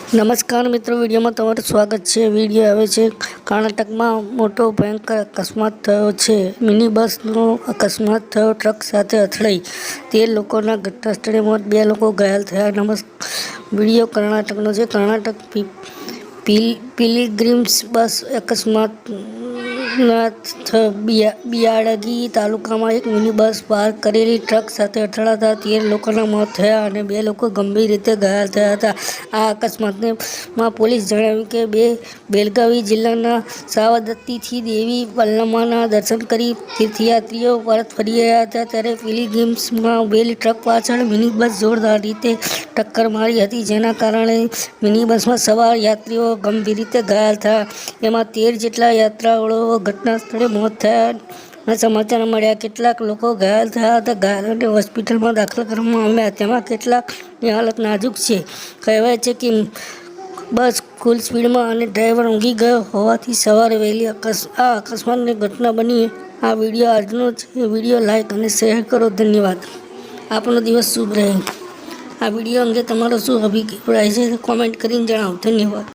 નમસ્કાર મિત્રો, વિડીયોમાં તમારું સ્વાગત છે। વિડીયો આવે છે કર્ણાટકમાં મોટો ભયંકર અકસ્માત થયો છે। મિની બસનો અકસ્માત થયો, ટ્રક સાથે અથડાઈ 13 લોકોના ઘટના સ્થળે મોત, 2 લોકો ઘાયલ થયા। વિડીયો કર્ણાટકનો છે। કર્ણાટક પિલગ્રીમ્સ બસ અકસ્માત બિયાડગી તાલુકામાં એક મિની બસ પાર્ક કરેલી ટ્રક સાથે અથડાતા 13 લોકોના મોત થયા અને 2 લોકો ગંભીર રીતે ઘાયલ થયા હતા। આ અકસ્માતમાં પોલીસે જણાવ્યું કે બેલગાવી જિલ્લાના સાવદત્તીથી દેવી પલ્લમાના દર્શન કરી તીર્થયાત્રીઓ પરત ફરી રહ્યા હતા ત્યારે પિલગ્રીમ્સમાં ઉભેલી ટ્રક પાછળ મિની બસ જોરદાર રીતે ટક્કર મારી હતી, જેના કારણે મિની બસમાં સવાર યાત્રીઓ ગંભીર રીતે ઘાયલ થયા। એમાં 13 જેટલા યાત્રાળુઓ ઘટના સ્થળે મોત થયાના સમાચાર મળ્યા। કેટલાક લોકો ઘાયલ થયા હતા। ઘાયલોને હોસ્પિટલમાં દાખલ કરવામાં આવ્યા, તેમાં કેટલાકની હાલત નાજુક છે। કહેવાય છે કે બસ ફૂલ સ્પીડમાં અને ડ્રાઈવર ઊંઘી ગયો હોવાથી સવારે વહેલી આ અકસ્માતની ઘટના બની। આ વિડીયો આજનો છે। વિડીયો લાઈક અને શેર કરો। ધન્યવાદ। આપનો દિવસ શુભ રહે। આ વિડીયો અંગે તમારો શું અભિપ્રાય છે, કોમેન્ટ કરીને જણાવો। ધન્યવાદ।